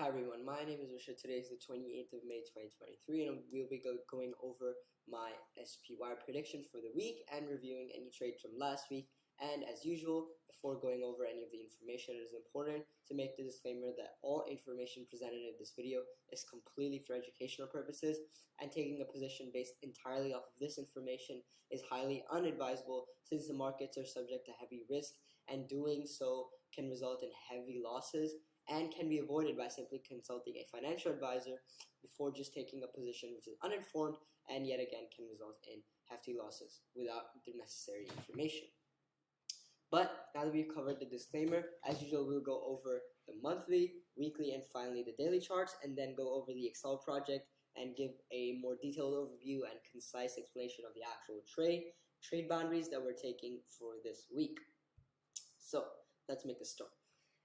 Hi everyone, my name is Risha. Today is the 28th of May 2023 and we'll be going over my SPY prediction for the week and reviewing any trades from last week. And as usual, before going over any of the information, it is important to make the disclaimer that all information presented in this video is completely for educational purposes, and taking a position based entirely off of this information is highly unadvisable since the markets are subject to heavy risk, and doing so can result in heavy losses and can be avoided by simply consulting a financial advisor before just taking a position which is uninformed and yet again can result in hefty losses without the necessary information. But now that we've covered the disclaimer, as usual, we'll go over the monthly, weekly, and finally the daily charts, and then go over the Excel project and give a more detailed overview and concise explanation of the actual trade boundaries that we're taking for this week. So let's make a start.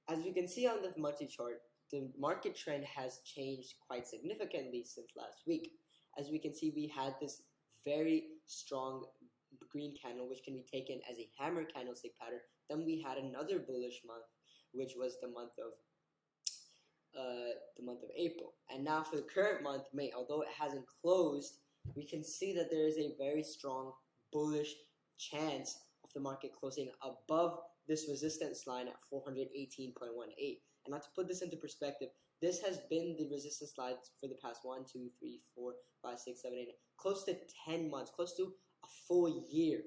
As we can see on the monthly chart, the market trend has changed quite significantly since last week. As we can see, we had this very strong green candle, which can be taken as a hammer candlestick pattern. Then we had another bullish month, which was the month of April. And now for the current month, May, although it hasn't closed, we can see that there is a very strong bullish chance of the market closing above this resistance line at 418.18. And now to put this into perspective, this has been the resistance line for the past 1, 2, 3, 4, 5, 6, 7, 8, close to 10 months, close to a full year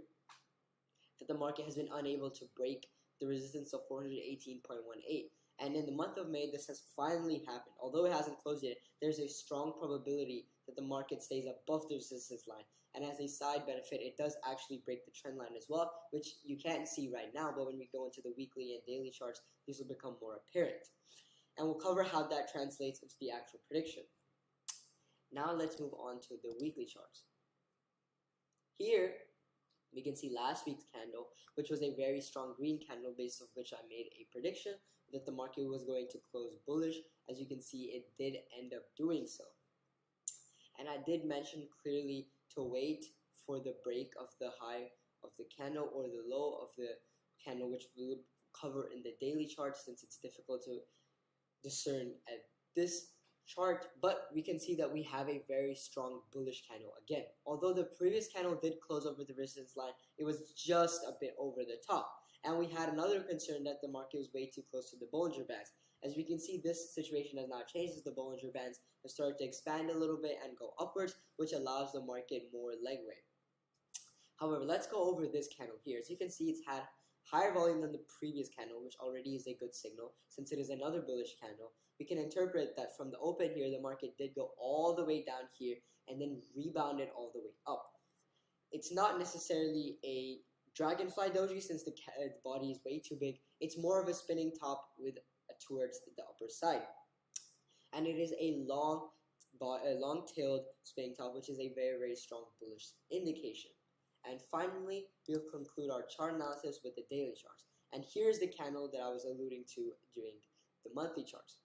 that the market has been unable to break the resistance of 418.18. And in the month of May, this has finally happened. Although it hasn't closed yet, there's a strong probability that the market stays above the resistance line. And as a side benefit, it does actually break the trend line as well, which you can't see right now, but when we go into the weekly and daily charts, this will become more apparent. And we'll cover how that translates into the actual prediction. Now let's move on to the weekly charts. Here, we can see last week's candle, which was a very strong green candle, based on which I made a prediction that the market was going to close bullish. As you can see, it did end up doing so. And I did mention clearly to wait for the break of the high of the candle or the low of the candle, which we will cover in the daily chart since it's difficult to discern at this chart. But we can see that we have a very strong bullish candle again. Although the previous candle did close over the resistance line, it was just a bit over the top. And we had another concern that the market was way too close to the Bollinger Bands. As we can see, this situation has now changed as the Bollinger Bands have started to expand a little bit and go upwards, which allows the market more legway. However, let's go over this candle here. As you can see, it's had higher volume than the previous candle, which already is a good signal. Since it is another bullish candle, we can interpret that from the open here, the market did go all the way down here and then rebounded all the way up. It's not necessarily a dragonfly doji since the body is way too big. It's more of a spinning top with towards the upper side. And it is a long-tailed spinning top, which is a very, very strong bullish indication. And finally, we'll conclude our chart analysis with the daily charts. And here's the candle that I was alluding to during the monthly charts.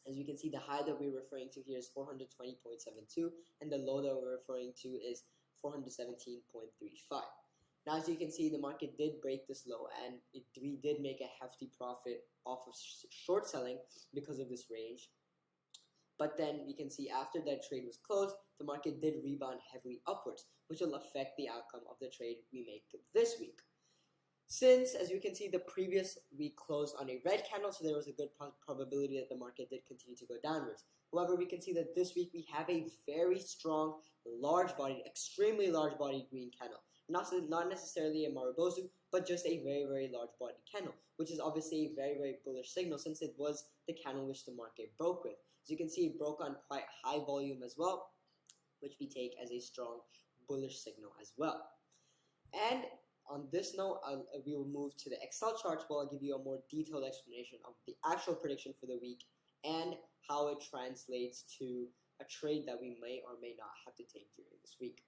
As you can see, the high that we're referring to here is 420.72, and the low that we're referring to is 417.35. Now, as you can see, the market did break this low, and we did make a hefty profit off of short selling because of this range. But then we can see after that trade was closed, the market did rebound heavily upwards, which will affect the outcome of the trade we make this week. Since, as you can see, the previous week closed on a red candle, so there was a good probability that the market did continue to go downwards. However, we can see that this week we have a very strong, large-bodied, extremely large-bodied green candle. Not necessarily a Marubozu, but just a very, very large-bodied candle, which is obviously a very, very bullish signal since it was the candle which the market broke with. As you can see, it broke on quite high volume as well, which we take as a strong bullish signal as well. And on this note, we will move to the Excel charts where I'll give you a more detailed explanation of the actual prediction for the week and how it translates to a trade that we may or may not have to take during this week.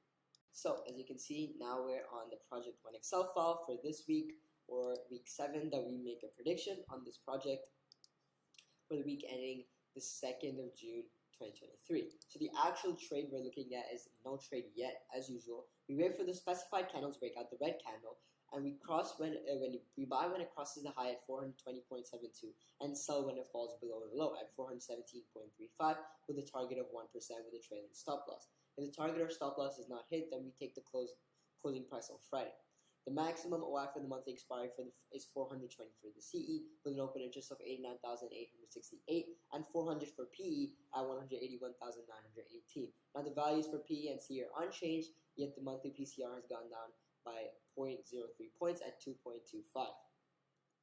So, as you can see, now we're on the Project 1 Excel file for this week, or week 7, that we make a prediction on this project for the week ending the 2nd of June 2023. So the actual trade we're looking at is no trade yet, as usual. We wait for the specified candle to break out the red candle, and we we buy when it crosses the high at 420.72 and sell when it falls below the low at 417.35 with a target of 1% with a trailing stop loss. If the target or stop loss is not hit, then we take the closing price on Friday. The maximum OI for the monthly expiry is 420 for the CE with an open interest of 89,868 and 400 for PE at 181,918. Now the values for PE and CE are unchanged, yet the monthly PCR has gone down by 0.03 points at 2.25.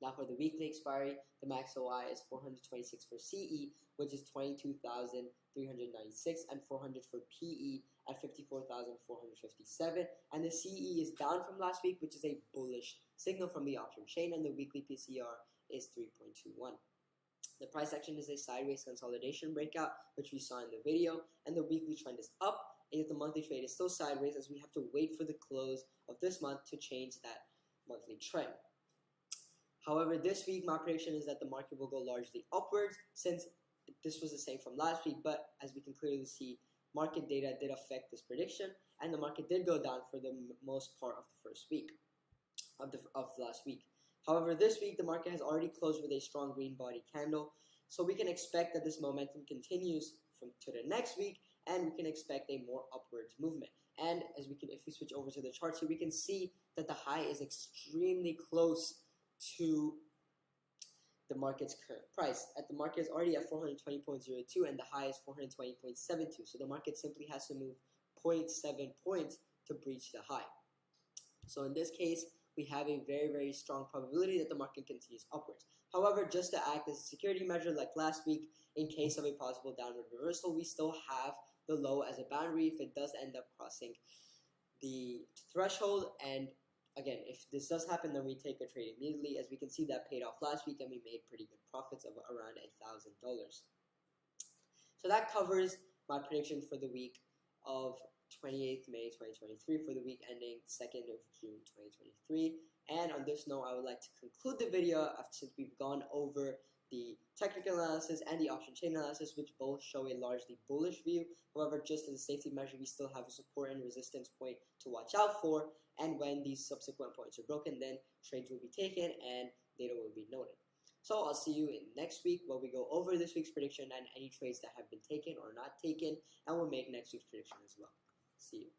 Now for the weekly expiry, the max OI is 426 for CE, which is 22,396, and 400 for PE at 54,457. And the CE is down from last week, which is a bullish signal from the option chain, and the weekly PCR is 3.21. The price action is a sideways consolidation breakout, which we saw in the video, and the weekly trend is up, and yet the monthly trade is still sideways as we have to wait for the close of this month to change that monthly trend. However, this week my prediction is that the market will go largely upwards since this was the same from last week, but as we can clearly see, market data did affect this prediction, and the market did go down for the most part of the first week of last week. However, this week the market has already closed with a strong green body candle, so we can expect that this momentum continues to the next week, and we can expect a more upwards movement. And if we switch over to the charts here, we can see that the high is extremely close to the market's current price. The market is already at 420.02 and the high is 420.72. So the market simply has to move 0.7 points to breach the high. So in this case, we have a very, very strong probability that the market continues upwards. However, just to act as a security measure like last week, in case of a possible downward reversal, we still have the low as a boundary if it does end up crossing the threshold. And again, if this does happen, then we take a trade immediately. As we can see, that paid off last week and we made pretty good profits of around $1,000. So that covers my prediction for the week of 28th May 2023 for the week ending 2nd of June 2023. And on this note, I would like to conclude the video since we've gone over the technical analysis and the option chain analysis, which both show a largely bullish view. However, just as a safety measure, we still have a support and resistance point to watch out for, and when these subsequent points are broken, then trades will be taken and data will be noted. So I'll see you in next week where we go over this week's prediction and any trades that have been taken or not taken, and we'll make next week's prediction as well. See you.